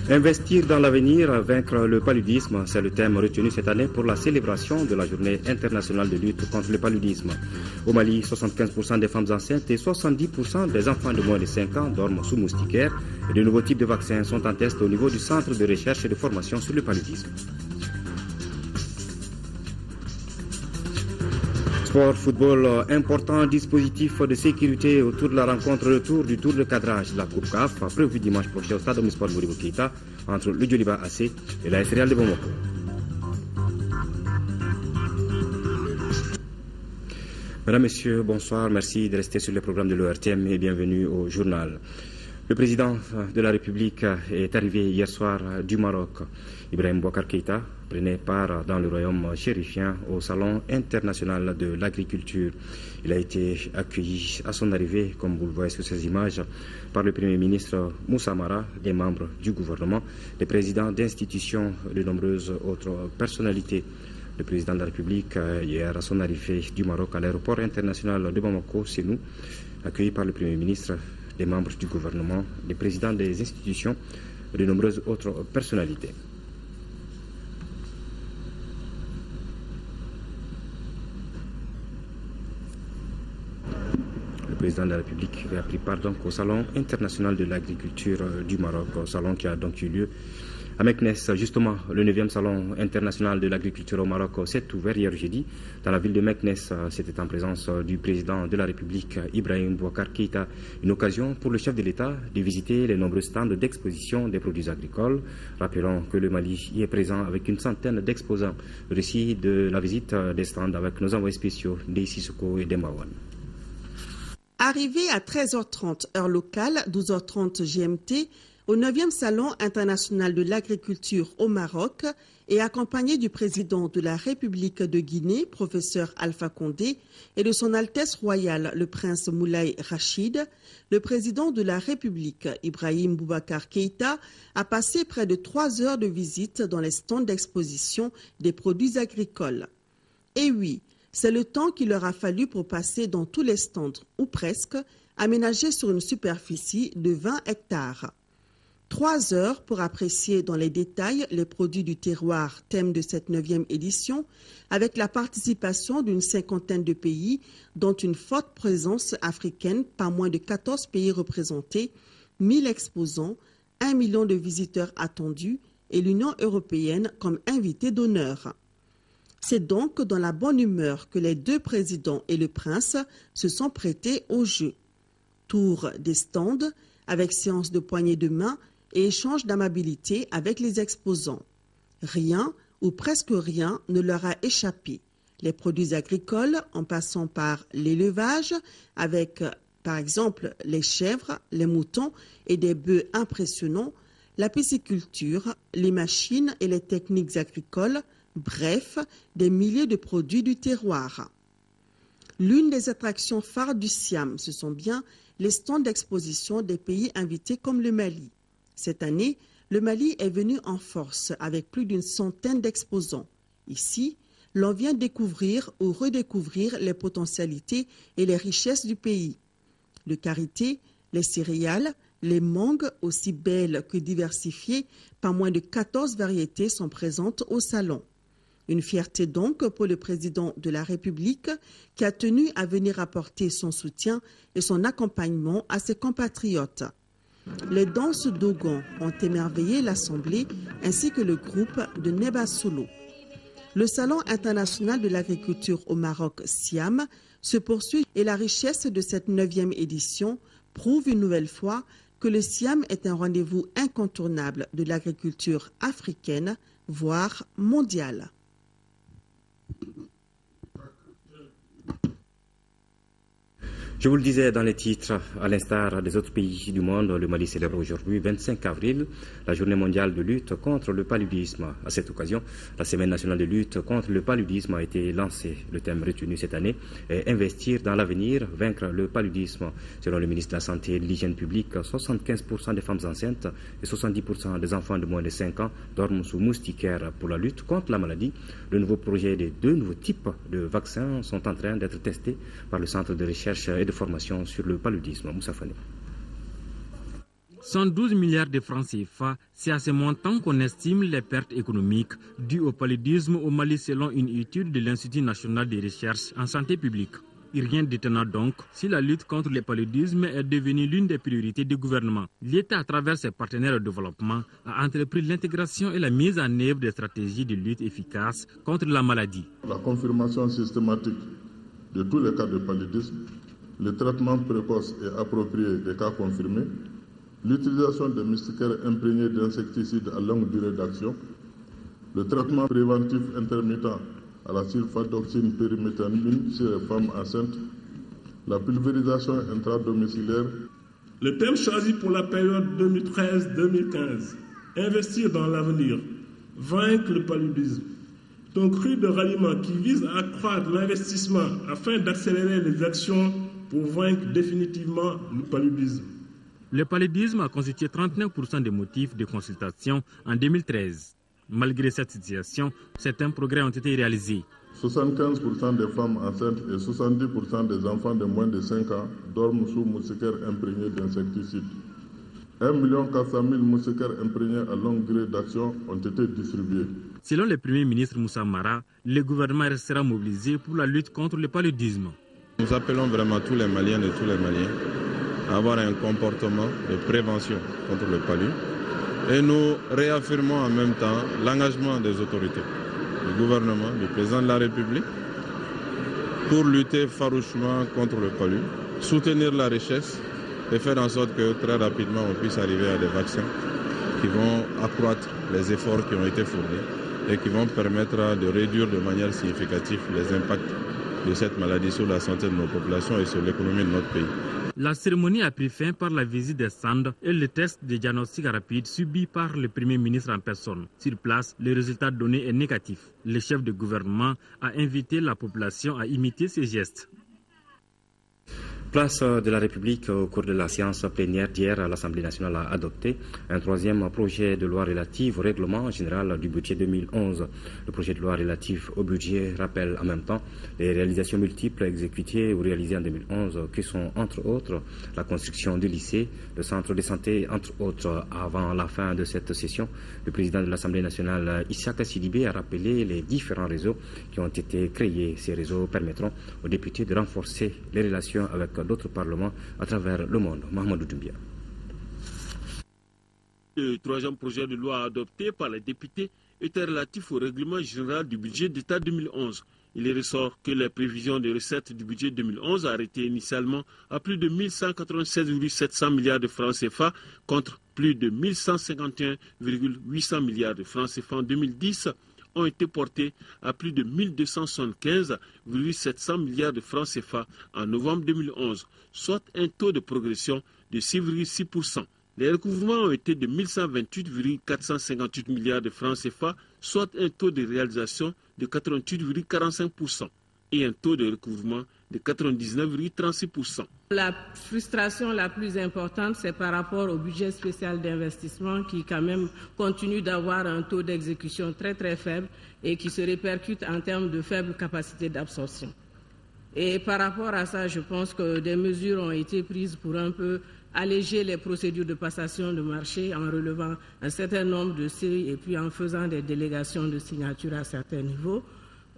Investir dans l'avenir, vaincre le paludisme, c'est le thème retenu cette année pour la célébration de la journée internationale de lutte contre le paludisme. Au Mali, 75% des femmes enceintes et 70% des enfants de moins de 5 ans dorment sous moustiquaires et de nouveaux types de vaccins sont en test au niveau du centre de recherche et de formation sur le paludisme. Sport, football, important dispositif de sécurité autour de la rencontre retour du tour de cadrage de la Coupe CAF, prévu dimanche prochain au stade Omnisport Modibo Keïta entre le Djoliba AC et la Real de Bamako. Mesdames, Messieurs, bonsoir, merci de rester sur le programme de l'ORTM et bienvenue au journal. Le président de la République est arrivé hier soir du Maroc. Ibrahim Boubacar Keïta prenait part dans le royaume chérifien au Salon international de l'agriculture. Il a été accueilli à son arrivée, comme vous le voyez sur ces images, par le Premier ministre Moussa Mara, des membres du gouvernement, les présidents d'institutions, de nombreuses autres personnalités. Le président de la République, hier à son arrivée du Maroc à l'aéroport international de Bamako, c'est nous, accueilli par le Premier ministre, des membres du gouvernement, les présidents des institutions et de nombreuses autres personnalités. Le président de la République a pris part donc au Salon international de l'agriculture du Maroc, un salon qui a donc eu lieu à Meknes. Justement, le 9e Salon international de l'agriculture au Maroc s'est ouvert hier jeudi dans la ville de Meknes. C'était en présence du président de la République, Ibrahim Boubacar Keïta. Une occasion pour le chef de l'État de visiter les nombreux stands d'exposition des produits agricoles. Rappelons que le Mali y est présent avec une centaine d'exposants. Le récit de la visite des stands avec nos envoyés spéciaux Ndeye Sissoko et Dembawan. Arrivé à 13h30 heure locale, 12h30 GMT, au 9e Salon international de l'agriculture au Maroc et accompagné du président de la République de Guinée, professeur Alpha Condé, et de son Altesse royale, le prince Moulay Rachid, le président de la République, Ibrahim Boubacar Keïta, a passé près de 3 heures de visite dans les stands d'exposition des produits agricoles. Et oui, c'est le temps qu'il leur a fallu pour passer dans tous les stands, ou presque, aménagés sur une superficie de 20 hectares. 3 heures pour apprécier dans les détails les produits du terroir, thème de cette 9e édition, avec la participation d'une 50aine de pays, dont une forte présence africaine, pas moins de 14 pays représentés, 1000 exposants, 1 million de visiteurs attendus et l'Union européenne comme invité d'honneur. C'est donc dans la bonne humeur que les deux présidents et le prince se sont prêtés au jeu. Tour des stands, avec séance de poignées de main et échange d'amabilité avec les exposants. Rien, ou presque rien, ne leur a échappé. Les produits agricoles, en passant par l'élevage, avec par exemple les chèvres, les moutons et des bœufs impressionnants, la pisciculture, les machines et les techniques agricoles, bref, des milliers de produits du terroir. L'une des attractions phares du Siam, ce sont bien les stands d'exposition des pays invités comme le Mali. Cette année, le Mali est venu en force avec plus d'une centaine d'exposants. Ici, l'on vient découvrir ou redécouvrir les potentialités et les richesses du pays. Le karité, les céréales, les mangues, aussi belles que diversifiées, pas moins de 14 variétés sont présentes au salon. Une fierté donc pour le président de la République qui a tenu à venir apporter son soutien et son accompagnement à ses compatriotes. Les danses Dogon ont émerveillé l'Assemblée ainsi que le groupe de Neba Solo. Le Salon international de l'agriculture au Maroc, Siam, se poursuit et la richesse de cette 9e édition prouve une nouvelle fois que le Siam est un rendez-vous incontournable de l'agriculture africaine, voire mondiale. Je vous le disais dans les titres, à l'instar des autres pays du monde, le Mali célèbre aujourd'hui, 25 avril, la journée mondiale de lutte contre le paludisme. À cette occasion, la semaine nationale de lutte contre le paludisme a été lancée. Le thème retenu cette année est « Investir dans l'avenir, vaincre le paludisme ». Selon le ministre de la Santé et de l'Hygiène publique, 75% des femmes enceintes et 70% des enfants de moins de 5 ans dorment sous moustiquaires. Pour la lutte contre la maladie, le nouveau projet des 2 nouveaux types de vaccins sont en train d'être testés par le Centre de recherche et de formation sur le paludisme. Moussa Fane. 112 milliards de francs CFA, c'est à ce montant qu'on estime les pertes économiques dues au paludisme au Mali selon une étude de l'Institut national de recherche en santé publique. Rien d'étonnant donc si la lutte contre le paludisme est devenue l'une des priorités du gouvernement. L'État, à travers ses partenaires de développement, a entrepris l'intégration et la mise en œuvre des stratégies de lutte efficaces contre la maladie. La confirmation systématique de tous les cas de paludisme, le traitement précoce et approprié des cas confirmés, l'utilisation de moustiquaires imprégnés d'insecticides à longue durée d'action, le traitement préventif intermittent à la sulfadoxine pyriméthamine chez les femmes enceintes, la pulvérisation intradomiciliaire. Le thème choisi pour la période 2013-2015, investir dans l'avenir, vaincre le paludisme, est un cru de ralliement qui vise à accroître l'investissement afin d'accélérer les actions pour vaincre définitivement le paludisme. Le paludisme a constitué 39% des motifs de consultation en 2013. Malgré cette situation, certains progrès ont été réalisés. 75% des femmes enceintes et 70% des enfants de moins de 5 ans dorment sous moustiquaires imprégnés d'insecticides. 1 400 000 moustiquaires imprégnés à longue durée d'action ont été distribués. Selon le Premier ministre Moussa Mara, le gouvernement restera mobilisé pour la lutte contre le paludisme. Nous appelons vraiment tous les Maliens et tous les Maliens à avoir un comportement de prévention contre le palud. Et nous réaffirmons en même temps l'engagement des autorités, du gouvernement, du président de la République, pour lutter farouchement contre le palud, soutenir la richesse et faire en sorte que très rapidement on puisse arriver à des vaccins qui vont accroître les efforts qui ont été fournis et qui vont permettre de réduire de manière significative les impacts de cette maladie sur la santé de nos populations et sur l'économie de notre pays. La cérémonie a pris fin par la visite des stands et le test de diagnostic rapide subi par le Premier ministre en personne. Sur place, le résultat donné est négatif. Le chef de gouvernement a invité la population à imiter ces gestes. Place de la République, au cours de la séance plénière d'hier, l'Assemblée nationale a adopté un troisième projet de loi relatif au règlement général du budget 2011. Le projet de loi relatif au budget rappelle en même temps les réalisations multiples exécutées ou réalisées en 2011, qui sont entre autres la construction du lycée, le centre de santé, entre autres. Avant la fin de cette session, le président de l'Assemblée nationale, Issaka Sidibé, a rappelé les différents réseaux qui ont été créés. Ces réseaux permettront aux députés de renforcer les relations avec d'autres parlements à travers le monde. Mahamadou Doumbia. Le troisième projet de loi adopté par les députés était relatif au règlement général du budget d'État 2011. Il ressort que les prévisions de recettes du budget 2011 arrêtées initialement à plus de 1196,700 milliards de francs CFA contre plus de 1151,800 milliards de francs CFA en 2010 ont été portés à plus de 1275,700 milliards de francs CFA en novembre 2011, soit un taux de progression de 6,6%. Les recouvrements ont été de 1128,458 milliards de francs CFA, soit un taux de réalisation de 88,45% et un taux de recouvrement de 99,36%. La frustration la plus importante, c'est par rapport au budget spécial d'investissement qui quand même continue d'avoir un taux d'exécution très très faible et qui se répercute en termes de faible capacité d'absorption. Et par rapport à ça, je pense que des mesures ont été prises pour un peu alléger les procédures de passation de marché en relevant un certain nombre de séries et puis en faisant des délégations de signature à certains niveaux.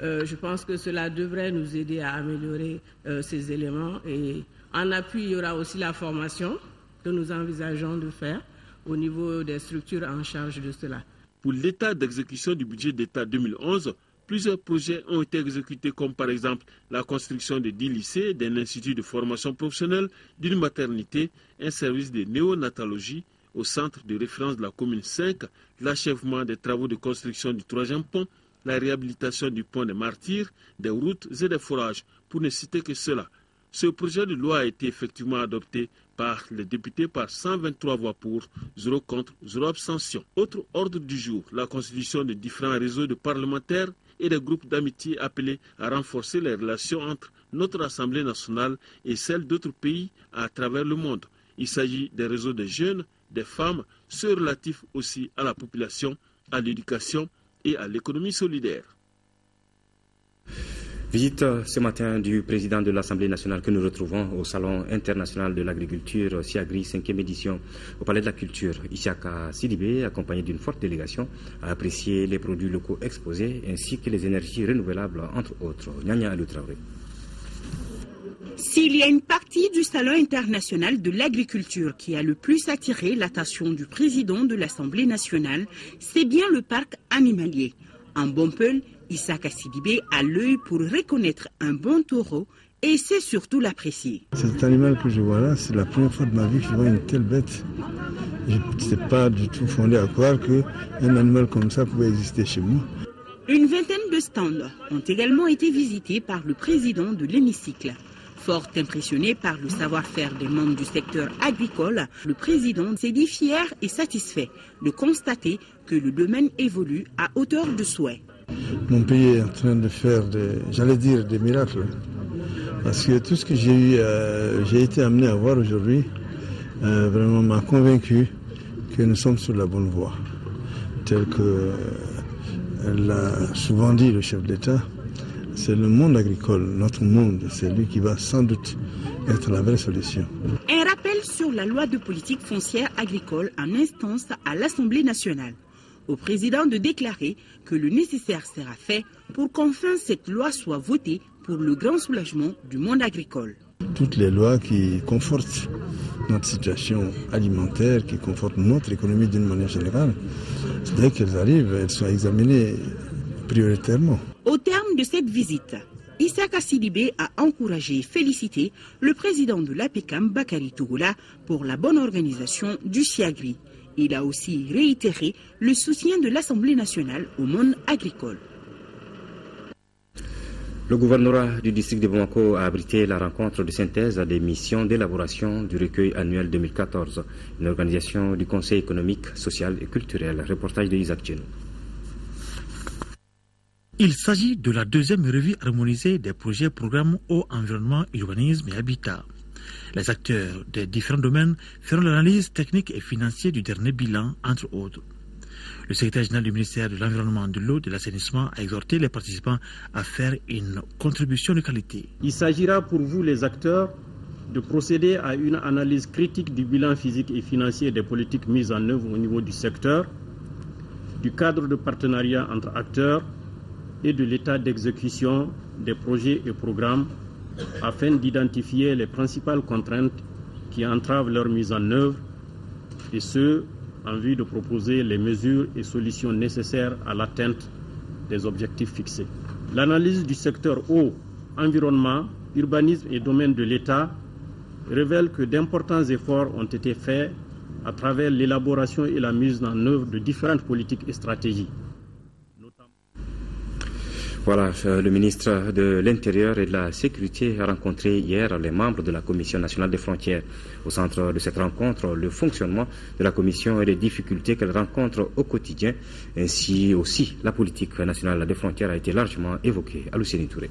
Je pense que cela devrait nous aider à améliorer ces éléments. Et en appui, il y aura aussi la formation que nous envisageons de faire au niveau des structures en charge de cela. Pour l'état d'exécution du budget d'État 2011, plusieurs projets ont été exécutés comme par exemple la construction de 10 lycées, d'un institut de formation professionnelle, d'une maternité, un service de néonatologie au centre de référence de la commune 5, l'achèvement des travaux de construction du 3e pont, la réhabilitation du pont des Martyrs, des routes et des forages, pour ne citer que cela. Ce projet de loi a été effectivement adopté par les députés par 123 voix pour, 0 contre, 0 abstention. Autre ordre du jour, la constitution de différents réseaux de parlementaires et des groupes d'amitié appelés à renforcer les relations entre notre Assemblée nationale et celles d'autres pays à travers le monde. Il s'agit des réseaux des jeunes, des femmes, ceux relatifs aussi à la population, à l'éducation et à l'économie solidaire. Visite ce matin du président de l'Assemblée nationale que nous retrouvons au Salon international de l'agriculture SIAGRI 5e édition au Palais de la Culture. Isiaka Sidibé, accompagné d'une forte délégation, a apprécié les produits locaux exposés ainsi que les énergies renouvelables, entre autres. Nyanya Alou Traoré. S'il y a une partie du Salon international de l'agriculture qui a le plus attiré l'attention du président de l'Assemblée nationale, c'est bien le parc animalier. En bon peul, Isiaka Sidibé a l'œil pour reconnaître un bon taureau et c'est surtout l'apprécier. Cet animal que je vois là, c'est la première fois de ma vie que je vois une telle bête. Je n'étais pas du tout fondé à croire qu'un animal comme ça pouvait exister chez moi. Une vingtaine de stands ont également été visités par le président de l'hémicycle. Fort impressionné par le savoir-faire des membres du secteur agricole, le président s'est dit fier et satisfait de constater que le domaine évolue à hauteur de souhait. Mon pays est en train de faire des miracles. Parce que tout ce que j'ai été amené à voir aujourd'hui, vraiment m'a convaincu que nous sommes sur la bonne voie. Tel que l'a souvent dit le chef d'État, c'est le monde agricole, notre monde, c'est lui qui va sans doute être la vraie solution. Un rappel sur la loi de politique foncière agricole en instance à l'Assemblée nationale. Au président de déclarer que le nécessaire sera fait pour qu'enfin cette loi soit votée pour le grand soulagement du monde agricole. Toutes les lois qui confortent notre situation alimentaire, qui confortent notre économie d'une manière générale, c'est dès qu'elles arrivent, elles sont examinées prioritairement. Au terme de cette visite, Isiaka Sidibé a encouragé et félicité le président de l'APECAM, Bakary Tougoula, pour la bonne organisation du SIAGRI. Il a aussi réitéré le soutien de l'Assemblée nationale au monde agricole. Le gouvernorat du district de Bamako a abrité la rencontre de synthèse des missions d'élaboration du recueil annuel 2014, une organisation du Conseil économique, social et culturel. Reportage de Isaac Tchenou. Il s'agit de la deuxième revue harmonisée des projets programmes eau, environnement, urbanisme et habitat. Les acteurs des différents domaines feront l'analyse technique et financière du dernier bilan, entre autres. Le secrétaire général du ministère de l'Environnement, de l'eau et de l'assainissement a exhorté les participants à faire une contribution de qualité. Il s'agira pour vous, les acteurs, de procéder à une analyse critique du bilan physique et financier des politiques mises en œuvre au niveau du secteur, du cadre de partenariat entre acteurs et de l'état d'exécution des projets et programmes afin d'identifier les principales contraintes qui entravent leur mise en œuvre et ce, en vue de proposer les mesures et solutions nécessaires à l'atteinte des objectifs fixés. L'analyse du secteur eau, environnement, urbanisme et domaine de l'État révèle que d'importants efforts ont été faits à travers l'élaboration et la mise en œuvre de différentes politiques et stratégies. Voilà, le ministre de l'Intérieur et de la Sécurité a rencontré hier les membres de la Commission nationale des frontières. Au centre de cette rencontre, le fonctionnement de la Commission et les difficultés qu'elle rencontre au quotidien, ainsi aussi la politique nationale des frontières a été largement évoquée. Alousseni Touré.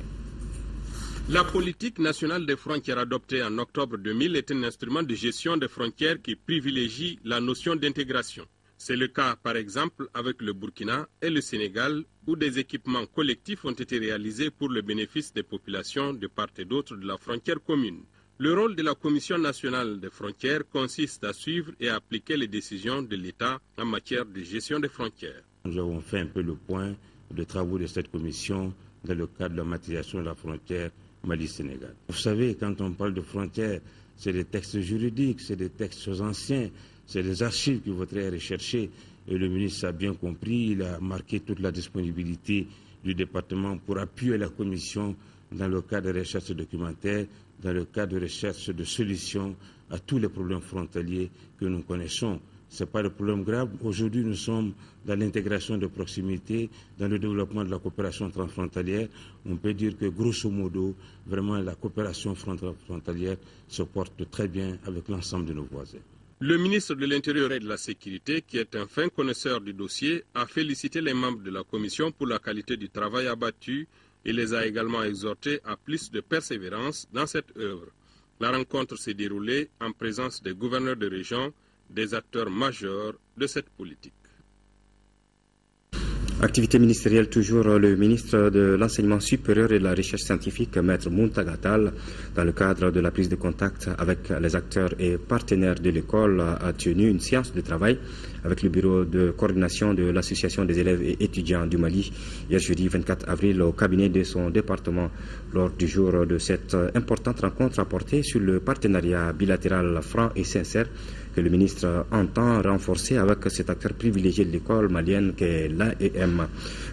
La politique nationale des frontières adoptée en octobre 2000 est un instrument de gestion des frontières qui privilégie la notion d'intégration. C'est le cas, par exemple, avec le Burkina et le Sénégal, où des équipements collectifs ont été réalisés pour le bénéfice des populations de part et d'autre de la frontière commune. Le rôle de la Commission nationale des frontières consiste à suivre et à appliquer les décisions de l'État en matière de gestion des frontières. Nous avons fait un peu le point de travaux de cette commission dans le cadre de la maîtrisation de la frontière Mali-Sénégal. Vous savez, quand on parle de frontières, c'est des textes juridiques, c'est des textes anciens, c'est des archives qu'il faudrait rechercher. Et le ministre a bien compris, il a marqué toute la disponibilité du département pour appuyer la commission dans le cadre de recherche documentaire, dans le cadre de recherche de solutions à tous les problèmes frontaliers que nous connaissons. Ce n'est pas le problème grave. Aujourd'hui, nous sommes dans l'intégration de proximité, dans le développement de la coopération transfrontalière. On peut dire que, grosso modo, vraiment, la coopération frontalière se porte très bien avec l'ensemble de nos voisins. Le ministre de l'Intérieur et de la Sécurité, qui est un fin connaisseur du dossier, a félicité les membres de la commission pour la qualité du travail abattu et les a également exhortés à plus de persévérance dans cette œuvre. La rencontre s'est déroulée en présence des gouverneurs de région, des acteurs majeurs de cette politique. Activité ministérielle toujours, le ministre de l'Enseignement supérieur et de la Recherche scientifique, Maître Mountaga Tall, dans le cadre de la prise de contact avec les acteurs et partenaires de l'école, a tenu une séance de travail avec le bureau de coordination de l'Association des élèves et étudiants du Mali, hier jeudi 24 avril au cabinet de son département. Lors du jour de cette importante rencontre a porté sur le partenariat bilatéral franc et sincère que le ministre entend renforcer avec cet acteur privilégié de l'école malienne qu'est l'AEM.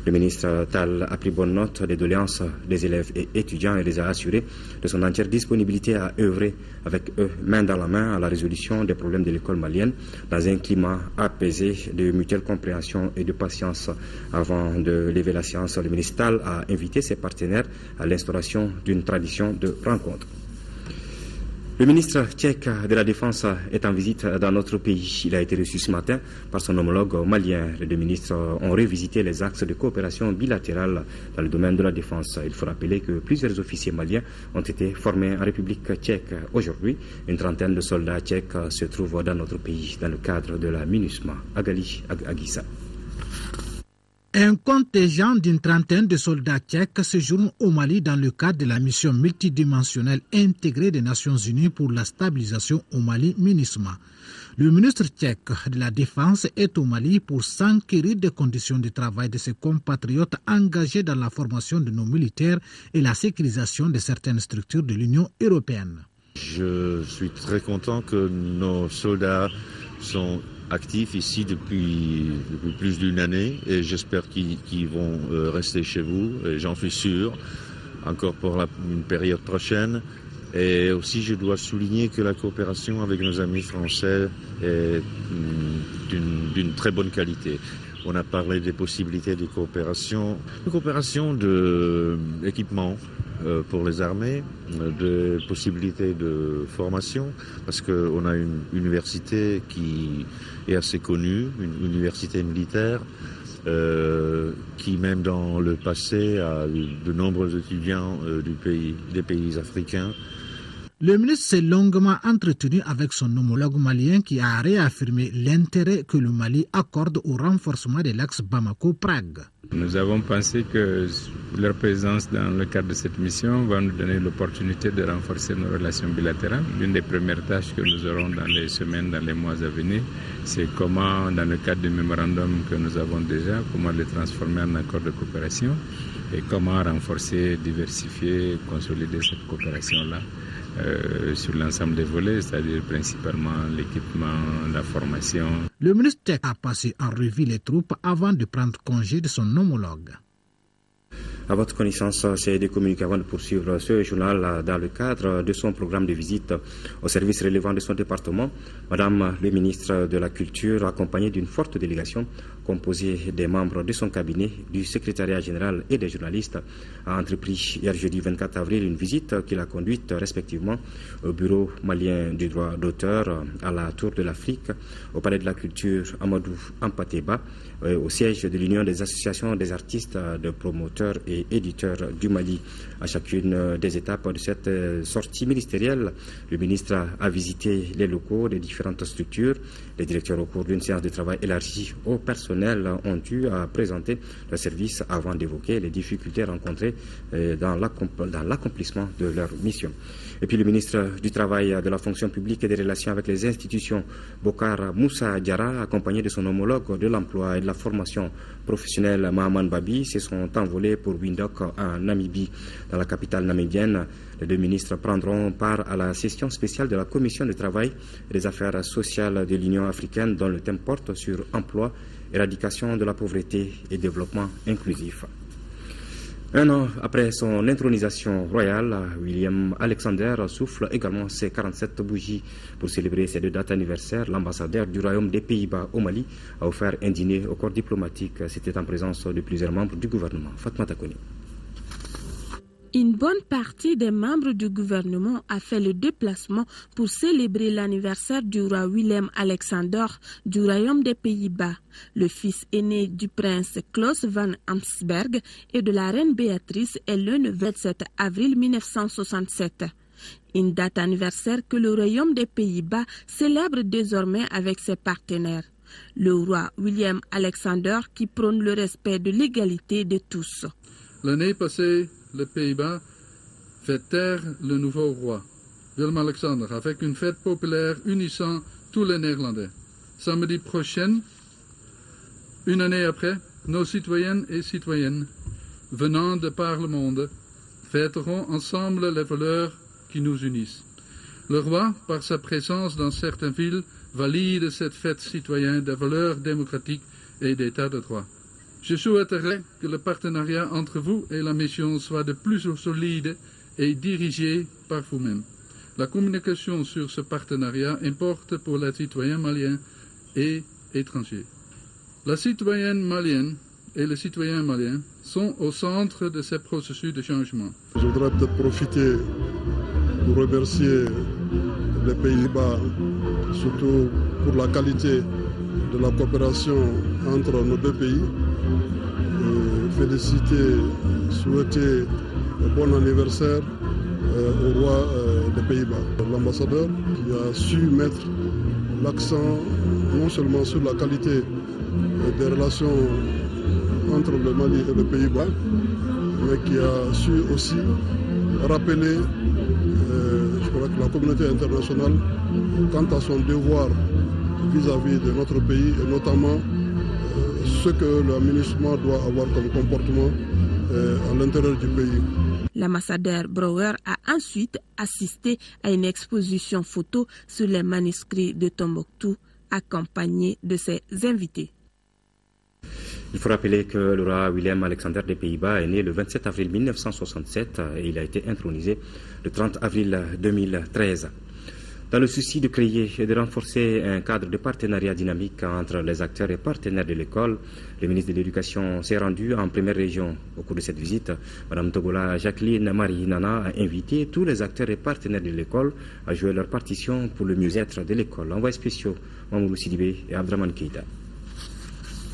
Le ministre Tall a pris bonne note des doléances des élèves et étudiants et les a assurés de son entière disponibilité à œuvrer avec eux main dans la main à la résolution des problèmes de l'école malienne dans un climat apaisé de mutuelle compréhension et de patience. Avant de lever la séance, le ministre Tall a invité ses partenaires à l'instauration d'une tradition de rencontre. Le ministre tchèque de la Défense est en visite dans notre pays. Il a été reçu ce matin par son homologue malien. Les deux ministres ont revisité les axes de coopération bilatérale dans le domaine de la défense. Il faut rappeler que plusieurs officiers maliens ont été formés en République tchèque. Aujourd'hui, une trentaine de soldats tchèques se trouvent dans notre pays dans le cadre de la MINUSMA. Agali Agissa. Un contingent d'une trentaine de soldats tchèques séjourne au Mali dans le cadre de la mission multidimensionnelle intégrée des Nations Unies pour la stabilisation au Mali, MINUSMA. Le ministre tchèque de la Défense est au Mali pour s'enquérir des conditions de travail de ses compatriotes engagés dans la formation de nos militaires et la sécurisation de certaines structures de l'Union européenne. Je suis très content que nos soldats sont actifs ici depuis plus d'une année et j'espère qu'ils vont rester chez vous et j'en suis sûr encore pour une période prochaine. Et aussi je dois souligner que la coopération avec nos amis français est d'une très bonne qualité. On a parlé des possibilités de coopération d'équipement pour les armées, de possibilités de formation, parce qu'on a une université qui est assez connue, une université militaire, qui même dans le passé a de nombreux étudiants des pays africains. Le ministre s'est longuement entretenu avec son homologue malien qui a réaffirmé l'intérêt que le Mali accorde au renforcement de l'axe Bamako-Prague. Nous avons pensé que leur présence dans le cadre de cette mission va nous donner l'opportunité de renforcer nos relations bilatérales. L'une des premières tâches que nous aurons dans les semaines, dans les mois à venir, c'est comment, dans le cadre du mémorandum que nous avons déjà, comment le transformer en accord de coopération et comment renforcer, diversifier, consolider cette coopération-là. Sur l'ensemble des volets, c'est-à-dire principalement l'équipement, la formation. Le ministre tchèque a passé en revue les troupes avant de prendre congé de son homologue. À votre connaissance, c'est des communiqués avant de poursuivre ce journal dans le cadre de son programme de visite au service relevant de son département. Madame le ministre de la Culture, accompagnée d'une forte délégation composée des membres de son cabinet, du secrétariat général et des journalistes, a entrepris hier jeudi 24 avril une visite qui l'a conduite respectivement au bureau malien du droit d'auteur, à la Tour de l'Afrique, au palais de la culture Amadou Ampateba, au siège de l'Union des associations des artistes, de promoteurs et éditeurs du Mali. À chacune des étapes de cette sortie ministérielle, le ministre a visité les locaux des différentes structures. Les directeurs, au cours d'une séance de travail élargie au personnel, ont eu à présenter le service avant d'évoquer les difficultés rencontrées dans l'accomplissement de leur mission. Et puis le ministre du Travail, de la Fonction publique et des Relations avec les institutions, Bokar Moussa Diarra, accompagné de son homologue de l'emploi et de la formation professionnelle, Mahaman Babi, se sont envolés pour Windhoek en Namibie. Dans la capitale namibienne, les deux ministres prendront part à la session spéciale de la Commission du Travail et des Affaires sociales de l'Union africaine, dont le thème porte sur emploi, éradication de la pauvreté et développement inclusif. Un an après son intronisation royale, William Alexander souffle également ses 47 bougies. Pour célébrer ces deux dates anniversaires, l'ambassadeur du Royaume des Pays-Bas au Mali a offert un dîner au corps diplomatique. C'était en présence de plusieurs membres du gouvernement. Fatma Takoni. Une bonne partie des membres du gouvernement a fait le déplacement pour célébrer l'anniversaire du roi Willem Alexander du Royaume des Pays-Bas, le fils aîné du prince Klaus van Amsberg et de la reine Béatrice est le 27 avril 1967. Une date anniversaire que le Royaume des Pays-Bas célèbre désormais avec ses partenaires. Le roi William Alexander qui prône le respect de l'égalité de tous. L'année passée, les Pays-Bas fait taire le nouveau roi, Willem-Alexander, avec une fête populaire unissant tous les Néerlandais. Samedi prochain, une année après, nos citoyennes et citoyennes venant de par le monde fêteront ensemble les valeurs qui nous unissent. Le roi, par sa présence dans certaines villes, valide cette fête citoyenne des valeurs démocratiques et d'état de droit. Je souhaiterais que le partenariat entre vous et la mission soit de plus solide et dirigé par vous-même. La communication sur ce partenariat importe pour les citoyens maliens et étrangers. La citoyenne malienne et les citoyens maliens sont au centre de ces processus de changement. Je voudrais peut-être profiter pour remercier les Pays-Bas, surtout pour la qualité de la coopération entre nos deux pays. Et féliciter, souhaiter un bon anniversaire au roi des Pays-Bas, l'ambassadeur qui a su mettre l'accent non seulement sur la qualité des relations entre le Mali et les Pays-Bas, mais qui a su aussi rappeler, je crois que la communauté internationale, quant à son devoir vis-à-vis de notre pays, et notamment ce que l'administration doit avoir comme comportement à l'intérieur du pays. L'ambassadeur Brouwer a ensuite assisté à une exposition photo sur les manuscrits de Tombouctou, accompagné de ses invités. Il faut rappeler que le roi Willem Alexander des Pays-Bas est né le 27 avril 1967 et il a été intronisé le 30 avril 2013. Dans le souci de créer et de renforcer un cadre de partenariat dynamique entre les acteurs et partenaires de l'école, le ministre de l'Éducation s'est rendu en première région. Au cours de cette visite, Mme Togola Jacqueline Marie Nana a invité tous les acteurs et partenaires de l'école à jouer leur partition pour le mieux-être de l'école. Envoyés spéciaux, Mamoudou Sidibé et Abdraman Keïta.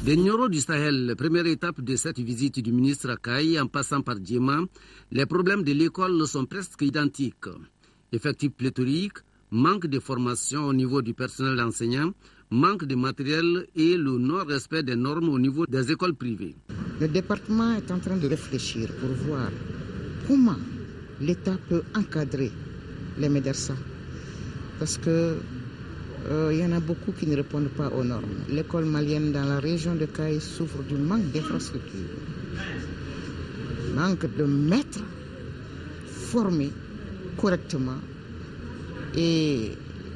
Des Nioro du Sahel, première étape de cette visite du ministre Akaï, en passant par Djema, les problèmes de l'école sont presque identiques. Effectifs pléthoriques, manque de formation au niveau du personnel enseignant, manque de matériel et le non-respect des normes au niveau des écoles privées. Le département est en train de réfléchir pour voir comment l'État peut encadrer les médecins. Parce que il y en a beaucoup qui ne répondent pas aux normes. L'école malienne dans la région de Caille souffre du manque d'infrastructures, manque de maîtres formés correctement. Et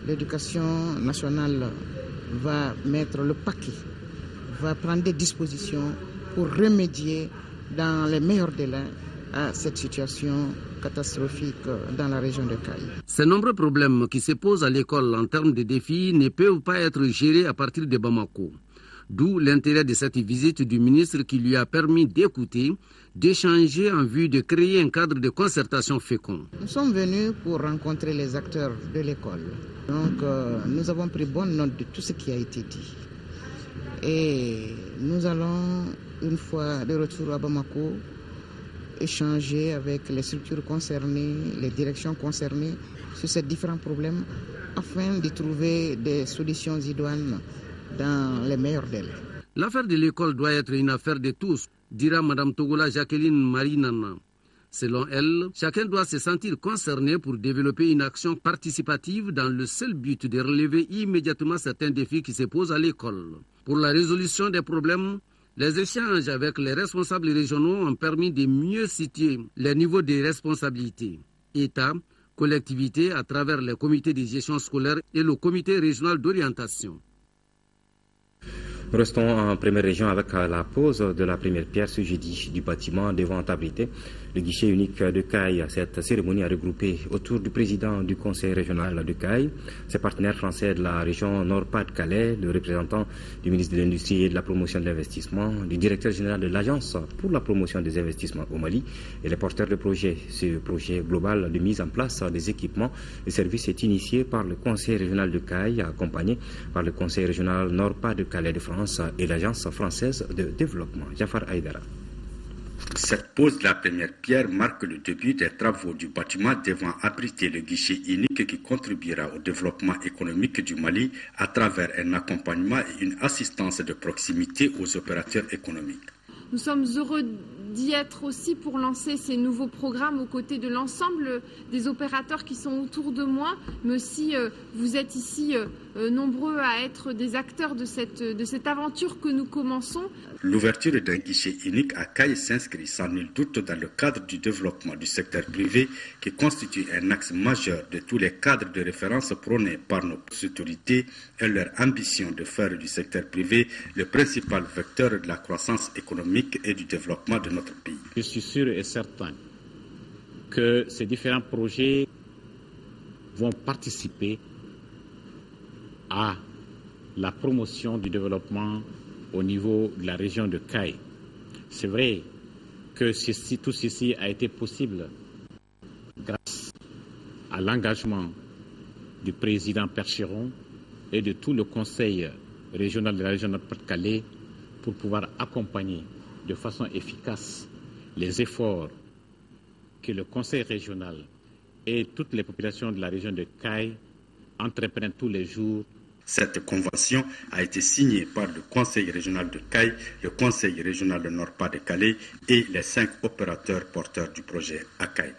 l'éducation nationale va mettre le paquet, va prendre des dispositions pour remédier dans les meilleurs délais à cette situation catastrophique dans la région de Caille. Ces nombreux problèmes qui se posent à l'école en termes de défis ne peuvent pas être gérés à partir de Bamako. D'où l'intérêt de cette visite du ministre qui lui a permis d'écouter, d'échanger en vue de créer un cadre de concertation fécond. Nous sommes venus pour rencontrer les acteurs de l'école. Donc nous avons pris bonne note de tout ce qui a été dit. Et nous allons, une fois de retour à Bamako, échanger avec les structures concernées, les directions concernées sur ces différents problèmes afin de trouver des solutions idoines dans les meilleurs délais. L'affaire de l'école doit être une affaire de tous, dira Mme Togola Jacqueline Marie-Nana. Selon elle, chacun doit se sentir concerné pour développer une action participative dans le seul but de relever immédiatement certains défis qui se posent à l'école. Pour la résolution des problèmes, les échanges avec les responsables régionaux ont permis de mieux situer les niveaux de responsabilité. État, collectivité à travers les comités de gestion scolaire et le comité régional d'orientation. Nous restons en première région avec la pose de la première pierre ce jeudi du bâtiment devant abriter le guichet unique de Caille. Cette cérémonie a regroupé autour du président du conseil régional de Caille, ses partenaires français de la région Nord-Pas-de-Calais, le représentant du ministre de l'Industrie et de la Promotion de l'Investissement, du directeur général de l'Agence pour la promotion des investissements au Mali et les porteurs de projet. Ce projet global de mise en place des équipements et services est initié par le conseil régional de Caille, accompagné par le conseil régional Nord-Pas-de-Calais de France et l'Agence française de développement. Jafar Aïdara. Cette pose de la première pierre marque le début des travaux du bâtiment devant abriter le guichet unique qui contribuera au développement économique du Mali à travers un accompagnement et une assistance de proximité aux opérateurs économiques. Nous sommes heureux d'y être aussi pour lancer ces nouveaux programmes aux côtés de l'ensemble des opérateurs qui sont autour de moi, mais aussi vous êtes ici nombreux à être des acteurs de cette aventure que nous commençons. L'ouverture d'un guichet unique à Kayes s'inscrit sans nul doute dans le cadre du développement du secteur privé qui constitue un axe majeur de tous les cadres de référence prônés par nos autorités et leur ambition de faire du secteur privé le principal vecteur de la croissance économique et du développement de notre pays. Je suis sûr et certain que ces différents projets vont participer à la promotion du développement au niveau de la région de Kayes. C'est vrai que tout ceci a été possible grâce à l'engagement du président Percheron et de tout le conseil régional de la région de Pas-de-Calais pour pouvoir accompagner de façon efficace les efforts que le conseil régional et toutes les populations de la région de Kayes entreprennent tous les jours. Cette convention a été signée par le Conseil régional de Kayes, le Conseil régional de Nord-Pas-de-Calais et les 5 opérateurs porteurs du projet à Kayes.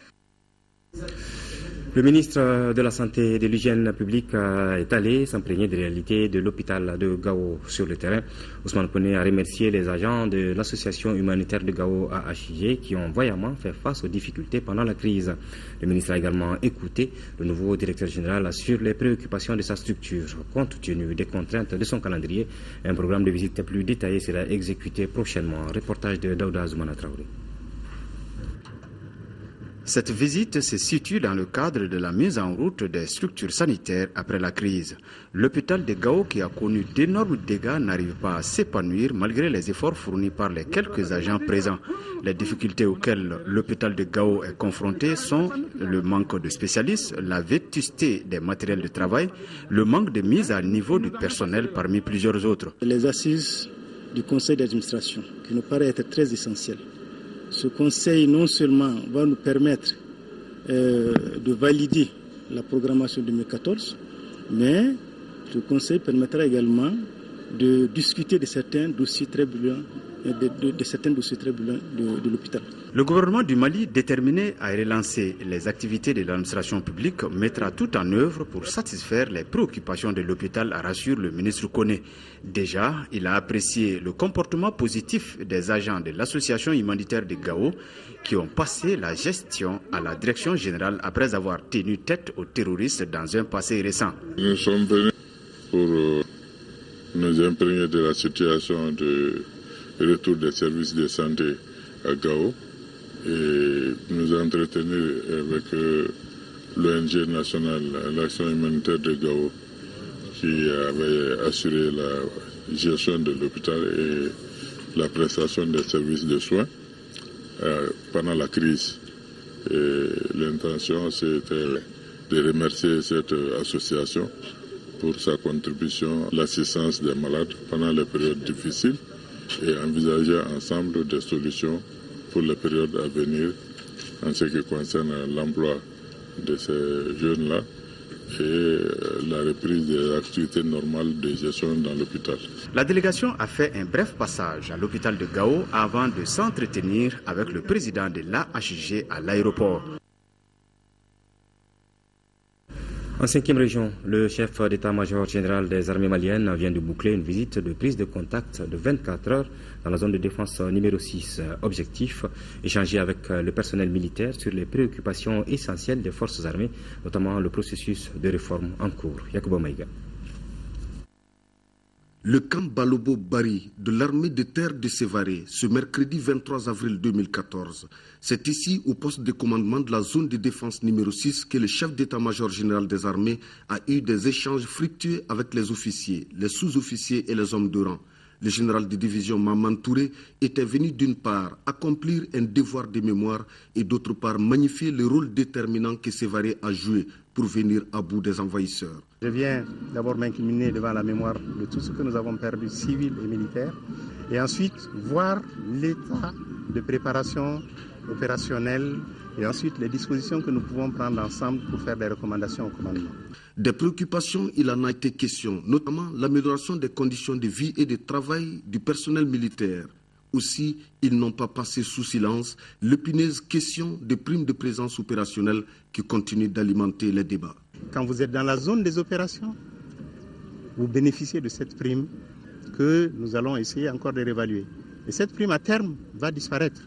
Le ministre de la Santé et de l'Hygiène publique est allé s'imprégner des réalités de l'hôpital de Gao sur le terrain. Ousmane Koné a remercié les agents de l'association humanitaire de Gao AHIG qui ont vaillamment fait face aux difficultés pendant la crise. Le ministre a également écouté le nouveau directeur général sur les préoccupations de sa structure. Compte tenu des contraintes de son calendrier, un programme de visite plus détaillé sera exécuté prochainement. Reportage de Daouda Zoumana Traoré. Cette visite se situe dans le cadre de la mise en route des structures sanitaires après la crise. L'hôpital de Gao, qui a connu d'énormes dégâts, n'arrive pas à s'épanouir malgré les efforts fournis par les quelques agents présents. Les difficultés auxquelles l'hôpital de Gao est confronté sont le manque de spécialistes, la vétusté des matériels de travail, le manque de mise à niveau du personnel parmi plusieurs autres. Les assises du conseil d'administration, qui nous paraît être très essentielles. Ce conseil non seulement va nous permettre de valider la programmation 2014, mais ce conseil permettra également de discuter de certains dossiers très brûlants de l'hôpital. Le gouvernement du Mali, déterminé à relancer les activités de l'administration publique, mettra tout en œuvre pour satisfaire les préoccupations de l'hôpital, rassure le ministre Koné. Déjà, il a apprécié le comportement positif des agents de l'association humanitaire de Gao qui ont passé la gestion à la direction générale après avoir tenu tête aux terroristes dans un passé récent. Nous sommes venus pour nous imprégner de la situation de retour des services de santé à Gao et nous entretenir avec l'ONG nationale, l'action humanitaire de Gao, qui avait assuré la gestion de l'hôpital et la prestation des services de soins pendant la crise. L'intention, c'était de remercier cette association pour sa contribution à l'assistance des malades pendant les périodes difficiles et envisager ensemble des solutions pour les périodes à venir en ce qui concerne l'emploi de ces jeunes-là et la reprise des activités normales de gestion dans l'hôpital. La délégation a fait un bref passage à l'hôpital de Gao avant de s'entretenir avec le président de l'AHG à l'aéroport. En 5e région, le chef d'état-major général des armées maliennes vient de boucler une visite de prise de contact de 24 heures dans la zone de défense numéro 6. Objectif, échanger avec le personnel militaire sur les préoccupations essentielles des forces armées, notamment le processus de réforme en cours. Yacouba Maïga. Le camp Balobo-Bari de l'armée de terre de Sévaré, ce mercredi 23 avril 2014. C'est ici, au poste de commandement de la zone de défense numéro 6, que le chef d'état-major général des armées a eu des échanges fructueux avec les officiers, les sous-officiers et les hommes de rang. Le général de division Maman Touré était venu d'une part accomplir un devoir de mémoire et d'autre part magnifier le rôle déterminant que Sévaré a joué pour venir à bout des envahisseurs. Je viens d'abord m'incliner devant la mémoire de tout ce que nous avons perdu, civil et militaire, et ensuite voir l'état de préparation opérationnelle et ensuite les dispositions que nous pouvons prendre ensemble pour faire des recommandations au commandement. Des préoccupations, il en a été question, notamment l'amélioration des conditions de vie et de travail du personnel militaire. Aussi, ils n'ont pas passé sous silence l'épineuse question des primes de présence opérationnelle qui continue d'alimenter les débats. Quand vous êtes dans la zone des opérations, vous bénéficiez de cette prime que nous allons essayer encore de réévaluer. Et cette prime, à terme, va disparaître.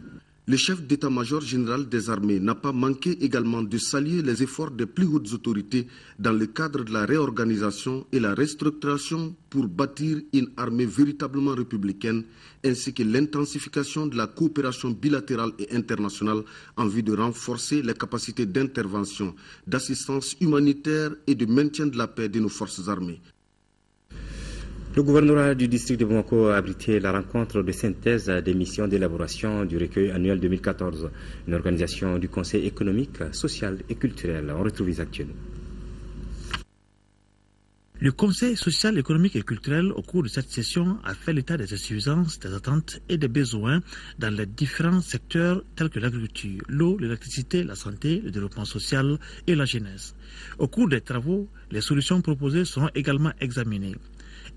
Le chef d'état-major général des armées n'a pas manqué également de saluer les efforts des plus hautes autorités dans le cadre de la réorganisation et la restructuration pour bâtir une armée véritablement républicaine, ainsi que l'intensification de la coopération bilatérale et internationale en vue de renforcer les capacités d'intervention, d'assistance humanitaire et de maintien de la paix de nos forces armées. Le gouvernorat du district de Bamako a abrité la rencontre de synthèse des missions d'élaboration du recueil annuel 2014, une organisation du Conseil économique, social et culturel. On retrouve les actuels. Le Conseil social, économique et culturel, au cours de cette session, a fait l'état des insuffisances, des attentes et des besoins dans les différents secteurs tels que l'agriculture, l'eau, l'électricité, la santé, le développement social et la jeunesse. Au cours des travaux, les solutions proposées seront également examinées.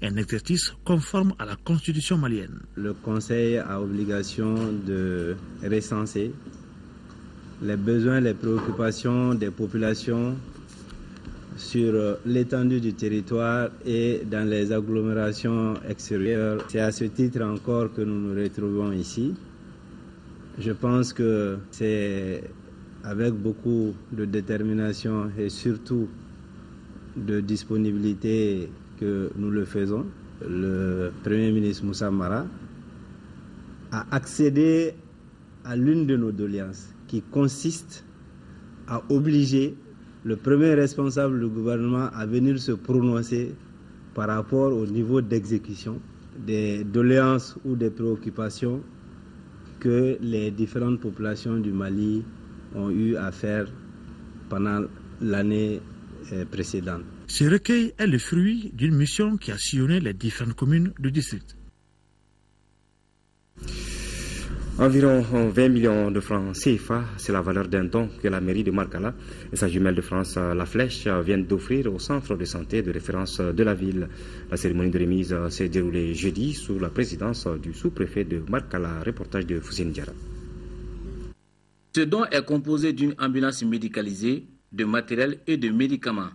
Un exercice conforme à la constitution malienne. Le Conseil a obligation de recenser les besoins, les préoccupations des populations sur l'étendue du territoire et dans les agglomérations extérieures. C'est à ce titre encore que nous nous retrouvons ici. Je pense que c'est avec beaucoup de détermination et surtout de disponibilité que nous le faisons. Le Premier ministre Moussa Mara a accédé à l'une de nos doléances qui consiste à obliger le premier responsable du gouvernement à venir se prononcer par rapport au niveau d'exécution des doléances ou des préoccupations que les différentes populations du Mali ont eu à faire pendant l'année précédente. Ce recueil est le fruit d'une mission qui a sillonné les différentes communes du district. Environ 20 millions de francs CFA, c'est la valeur d'un don que la mairie de Markala et sa jumelle de France, La Flèche, viennent d'offrir au centre de santé de référence de la ville. La cérémonie de remise s'est déroulée jeudi sous la présidence du sous-préfet de Markala. Reportage de Foussine Diarra. Ce don est composé d'une ambulance médicalisée, de matériel et de médicaments.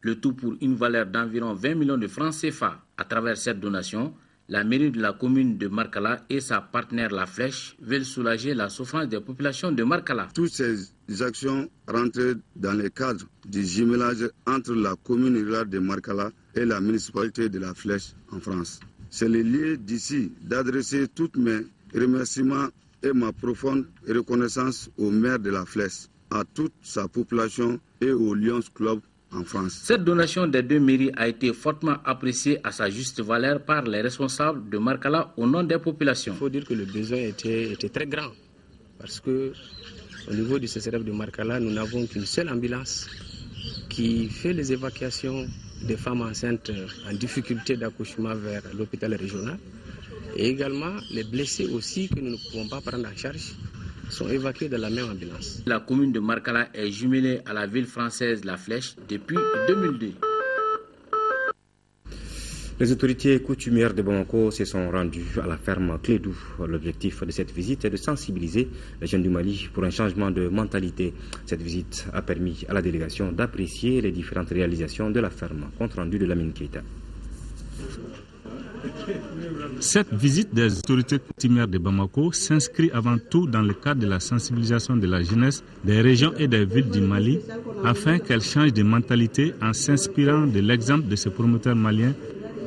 Le tout pour une valeur d'environ 20 millions de francs CFA. À travers cette donation, la mairie de la commune de Markala et sa partenaire La Flèche veulent soulager la souffrance des populations de Markala. Toutes ces actions rentrent dans le cadre du jumelage entre la commune rurale de Markala et la municipalité de La Flèche en France. C'est le lieu d'ici d'adresser tous mes remerciements et ma profonde reconnaissance au maire de La Flèche, à toute sa population et au Lions Club en France. Cette donation des deux mairies a été fortement appréciée à sa juste valeur par les responsables de Markala au nom des populations. Il faut dire que le besoin était très grand parce que au niveau du CCRF de Markala, nous n'avons qu'une seule ambulance qui fait les évacuations des femmes enceintes en difficulté d'accouchement vers l'hôpital régional et également les blessés aussi que nous ne pouvons pas prendre en charge sont évacués dans la même ambulance. La commune de Markala est jumelée à la ville française La Flèche depuis 2002. Les autorités coutumières de Bamako se sont rendues à la ferme Clédou. L'objectif de cette visite est de sensibiliser les jeunes du Mali pour un changement de mentalité. Cette visite a permis à la délégation d'apprécier les différentes réalisations de la ferme. Compte rendu de Lamine Keita. Cette visite des autorités coutumières de Bamako s'inscrit avant tout dans le cadre de la sensibilisation de la jeunesse des régions et des villes du Mali afin qu'elle change de mentalité en s'inspirant de l'exemple de ce promoteur malien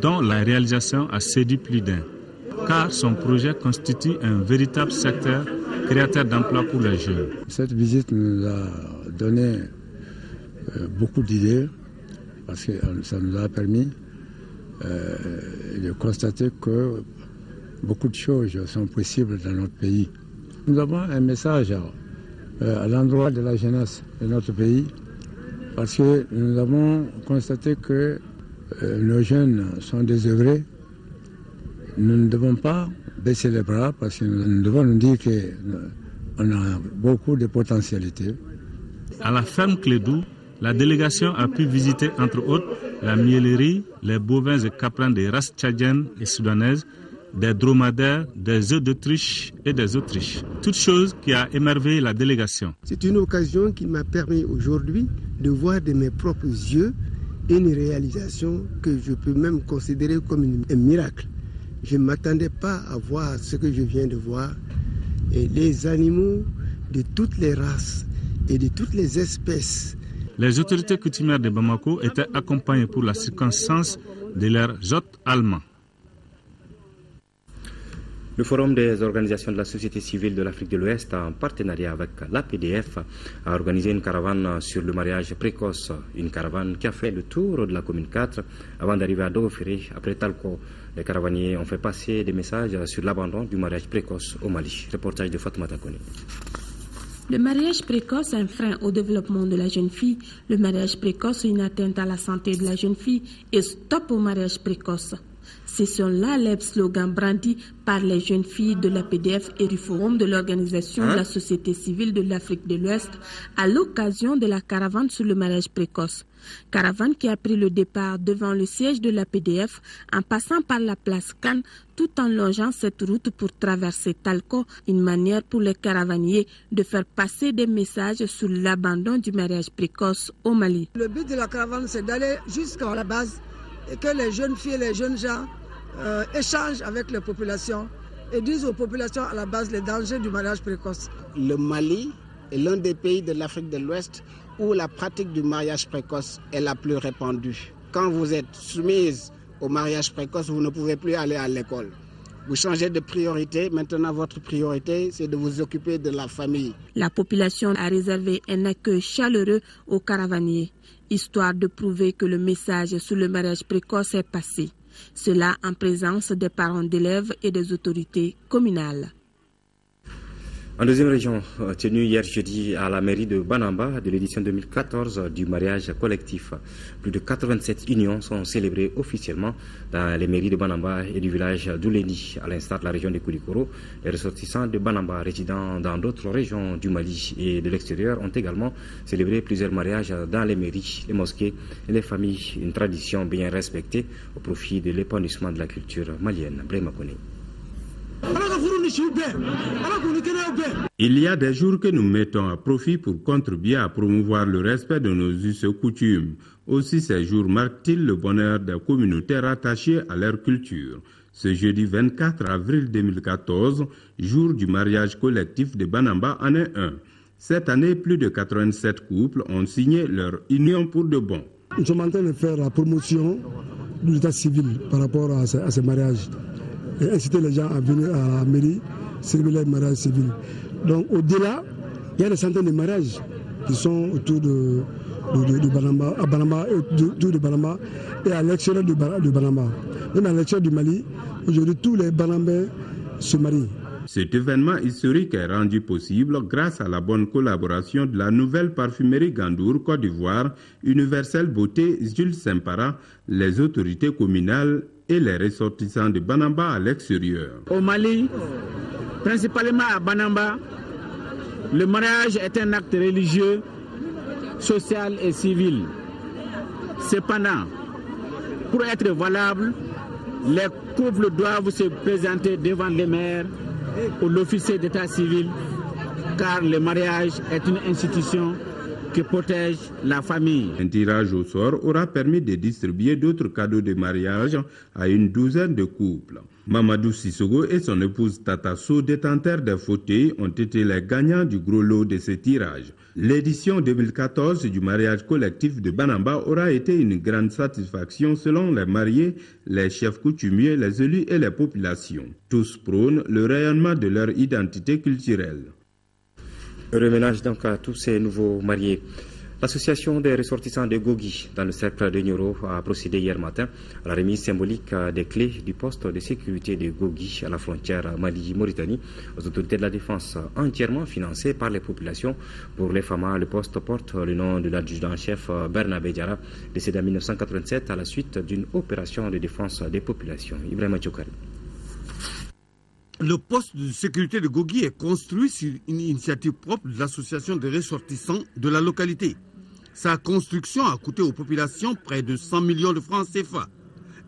dont la réalisation a séduit plus d'un, car son projet constitue un véritable secteur créateur d'emplois pour les jeunes. Cette visite nous a donné beaucoup d'idées parce que ça nous a permis de constater que beaucoup de choses sont possibles dans notre pays. Nous avons un message à l'endroit de la jeunesse de notre pays parce que nous avons constaté que nos jeunes sont désœuvrés. Nous ne devons pas baisser les bras parce que nous devons nous dire qu'on a beaucoup de potentialités. À la ferme Clédou, la délégation a pu visiter entre autres la miellerie, les bovins et caprins des races tchadiennes et soudanaises, des dromadaires, des œufs d'Autriche et des Autriches. Toute chose qui a émerveillé la délégation. C'est une occasion qui m'a permis aujourd'hui de voir de mes propres yeux une réalisation que je peux même considérer comme un miracle. Je ne m'attendais pas à voir ce que je viens de voir. Et les animaux de toutes les races et de toutes les espèces. Les autorités coutumières de Bamako étaient accompagnées pour la circonstance de leur jote allemand. Le Forum des organisations de la société civile de l'Afrique de l'Ouest, en partenariat avec l'APDF, a organisé une caravane sur le mariage précoce. Une caravane qui a fait le tour de la commune 4 avant d'arriver à Dogoféré, après Talco. Les caravaniers ont fait passer des messages sur l'abandon du mariage précoce au Mali. Reportage de Fatoumata Kone. Le mariage précoce est un frein au développement de la jeune fille. Le mariage précoce est une atteinte à la santé de la jeune fille et stop au mariage précoce. Ce sont là les slogans brandis par les jeunes filles de l'APDF et du Forum de l'Organisation de la société civile de l'Afrique de l'Ouest à l'occasion de la caravane sur le mariage précoce. Caravane qui a pris le départ devant le siège de l'APDF en passant par la place Cannes tout en longeant cette route pour traverser Talco, une manière pour les caravaniers de faire passer des messages sur l'abandon du mariage précoce au Mali. Le but de la caravane, c'est d'aller jusqu'à la base et que les jeunes filles et les jeunes gens échangent avec les populations et disent aux populations à la base les dangers du mariage précoce. Le Mali est l'un des pays de l'Afrique de l'Ouest où la pratique du mariage précoce est la plus répandue. Quand vous êtes soumise au mariage précoce, vous ne pouvez plus aller à l'école. Vous changez de priorité. Maintenant, votre priorité, c'est de vous occuper de la famille. La population a réservé un accueil chaleureux aux caravaniers, histoire de prouver que le message sur le mariage précoce est passé. Cela en présence des parents d'élèves et des autorités communales. En deuxième région, tenue hier jeudi à la mairie de Banamba de l'édition 2014 du mariage collectif. Plus de 87 unions sont célébrées officiellement dans les mairies de Banamba et du village d'Ouleni, à l'instar de la région de Koulikoro. Les ressortissants de Banamba résidant dans d'autres régions du Mali et de l'extérieur ont également célébré plusieurs mariages dans les mairies, les mosquées et les familles. Une tradition bien respectée au profit de l'épanouissement de la culture malienne. Brema Kone. Il y a des jours que nous mettons à profit pour contribuer à promouvoir le respect de nos us et coutumes. Aussi, ces jours marquent-ils le bonheur des communautés rattachées à leur culture. Ce jeudi 24 avril 2014, jour du mariage collectif de Banamba, en est un. Cette année, plus de 87 couples ont signé leur union pour de bon. Nous sommes en train de faire la promotion de l'état civil par rapport à ces mariages. Et inciter les gens à venir à la mairie célébrer les mariages civils. Donc au-delà, il y a des centaines de mariages qui sont autour de Banamba, à Banamba, autour de Banamba et à l'extérieur de Banamba. Même à l'extérieur du Mali, aujourd'hui tous les Banambais se marient. Cet événement historique est rendu possible grâce à la bonne collaboration de la nouvelle parfumerie Gandour Côte d'Ivoire, Universelle Beauté Jules Saint-Para, les autorités communales et les ressortissants de Banamba à l'extérieur. Au Mali, principalement à Banamba, le mariage est un acte religieux, social et civil. Cependant, pour être valable, les couples doivent se présenter devant les maires ou l'officier d'état civil, car le mariage est une institution qui protège la famille. Un tirage au sort aura permis de distribuer d'autres cadeaux de mariage à une douzaine de couples. Mamadou Sissogo et son épouse Tatasso, détenteurs des fauteuils, ont été les gagnants du gros lot de ce tirage. L'édition 2014 du mariage collectif de Banamba aura été une grande satisfaction selon les mariés, les chefs coutumiers, les élus et les populations. Tous prônent le rayonnement de leur identité culturelle. Heureux ménage donc à tous ces nouveaux mariés. L'association des ressortissants de Gogi dans le cercle de Nioro a procédé hier matin à la remise symbolique des clés du poste de sécurité de Gogi à la frontière Mali-Mauritanie aux autorités de la défense, entièrement financées par les populations. Pour les FAMA, le poste porte le nom de l'adjudant-chef Bernabé Diarra, décédé en 1987 à la suite d'une opération de défense des populations. Ibrahima Tchokari. Le poste de sécurité de Gogi est construit sur une initiative propre de l'association des ressortissants de la localité. Sa construction a coûté aux populations près de 100 millions de francs CFA.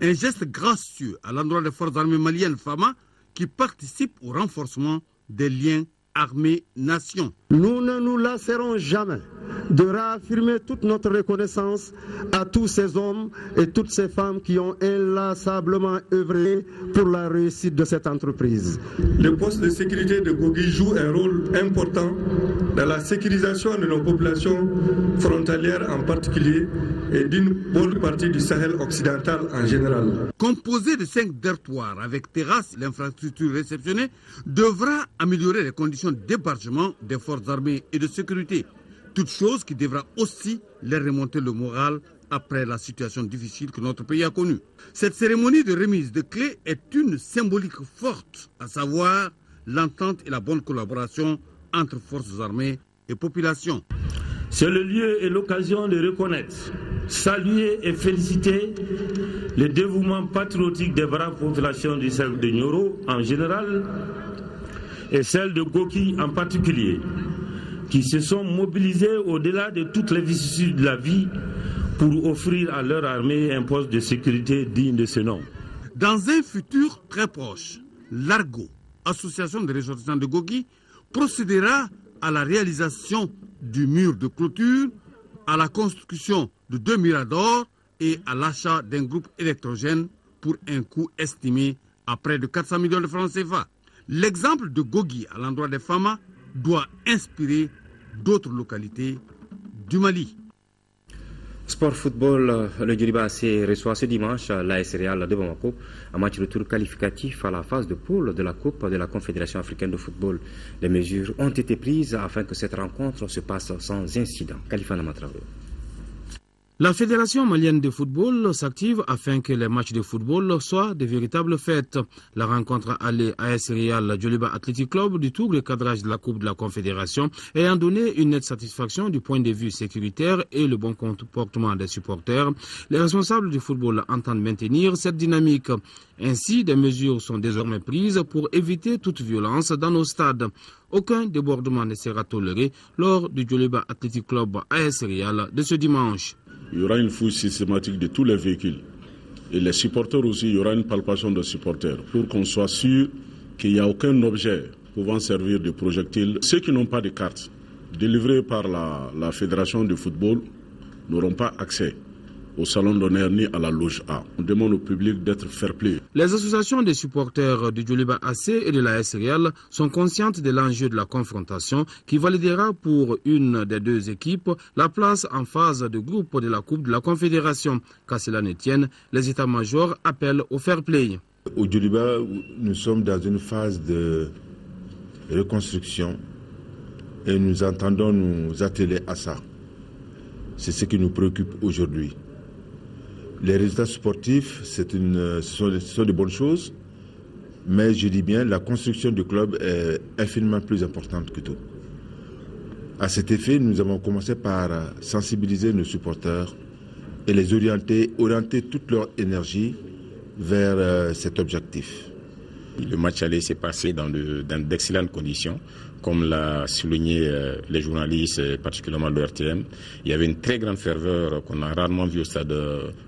Un geste gracieux à l'endroit des forces armées maliennes FAMA qui participent au renforcement des liens armée-nation. Nous ne nous lasserons jamais de réaffirmer toute notre reconnaissance à tous ces hommes et toutes ces femmes qui ont inlassablement œuvré pour la réussite de cette entreprise. Le poste de sécurité de Gogi joue un rôle important dans la sécurisation de nos populations frontalières en particulier et d'une bonne partie du Sahel occidental en général. Composé de 5 dortoirs avec terrasse, l'infrastructure réceptionnée devra améliorer les conditions d'hébergement des forces armées et de sécurité. Toute chose qui devra aussi leur remonter le moral après la situation difficile que notre pays a connue. Cette cérémonie de remise de clés est une symbolique forte, à savoir l'entente et la bonne collaboration entre forces armées et population. C'est le lieu et l'occasion de reconnaître, saluer et féliciter le dévouement patriotique des braves populations du cercle de Nioro en général et celle de Gogi en particulier, qui se sont mobilisés au-delà de toutes les vicissitudes de la vie pour offrir à leur armée un poste de sécurité digne de ce nom. Dans un futur très proche, l'ARGO, Association des ressortissants de Gogi, procédera à la réalisation du mur de clôture, à la construction de 2 miradors et à l'achat d'un groupe électrogène pour un coût estimé à près de 400 millions de francs CFA. L'exemple de Gogi à l'endroit des FAMA doit inspirer d'autres localités du Mali. Sport football, le Djoliba AC reçoit ce dimanche l'AS Real de Bamako, un match retour qualificatif à la phase de poule de la Coupe de la Confédération africaine de football. Les mesures ont été prises afin que cette rencontre se passe sans incident. Khalifa Namatraoré. La Fédération malienne de football s'active afin que les matchs de football soient de véritables fêtes. La rencontre allée AS Real Djoliba Athletic Club du tout recadrage de la Coupe de la Confédération ayant donné une nette satisfaction du point de vue sécuritaire et le bon comportement des supporters, les responsables du football entendent maintenir cette dynamique. Ainsi, des mesures sont désormais prises pour éviter toute violence dans nos stades. Aucun débordement ne sera toléré lors du Djoliba Athletic Club AS Real de ce dimanche. Il y aura une fouille systématique de tous les véhicules. Et les supporters aussi, il y aura une palpation des supporters pour qu'on soit sûr qu'il n'y a aucun objet pouvant servir de projectile. Ceux qui n'ont pas de carte délivrée par la Fédération de football n'auront pas accès au salon d'honneur ni à la loge A. On demande au public d'être fair-play. Les associations des supporters du Djoliba AC et de l'AS Real sont conscientes de l'enjeu de la confrontation qui validera pour une des deux équipes la place en phase de groupe de la Coupe de la Confédération. Qu'à cela ne tienne, les états-majors appellent au fair-play. Au Djoliba, nous sommes dans une phase de reconstruction et nous entendons nous atteler à ça. C'est ce qui nous préoccupe aujourd'hui. Les résultats sportifs, ce sont de bonnes choses, mais je dis bien, la construction du club est infiniment plus importante que tout. À cet effet, nous avons commencé par sensibiliser nos supporters et les orienter toute leur énergie vers cet objectif. Le match allait se passer dans d'excellentes conditions, comme l'a souligné les journalistes, particulièrement le RTM. Il y avait une très grande ferveur qu'on a rarement vue au stade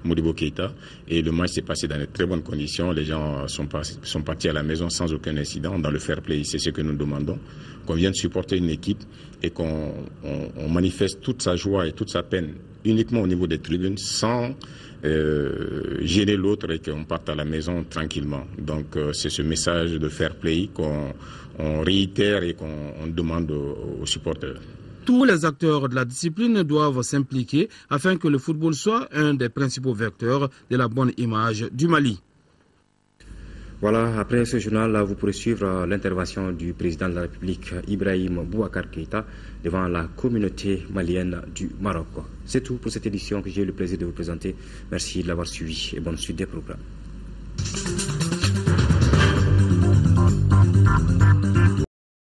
Modibo Keïta. Et le match s'est passé dans de très bonnes conditions. Les gens sont partis à la maison sans aucun incident, dans le fair play. C'est ce que nous demandons, qu'on vienne supporter une équipe et qu'on manifeste toute sa joie et toute sa peine uniquement au niveau des tribunes, sans gêner l'autre et qu'on parte à la maison tranquillement. Donc c'est ce message de fair play qu'on réitère et qu'on demande aux supporters. Tous les acteurs de la discipline doivent s'impliquer afin que le football soit un des principaux vecteurs de la bonne image du Mali. Voilà, après ce journal, vous pourrez suivre l'intervention du président de la République, Ibrahim Boubacar Keïta, devant la communauté malienne du Maroc. C'est tout pour cette édition que j'ai eu le plaisir de vous présenter. Merci de l'avoir suivi et bonne suite des programmes.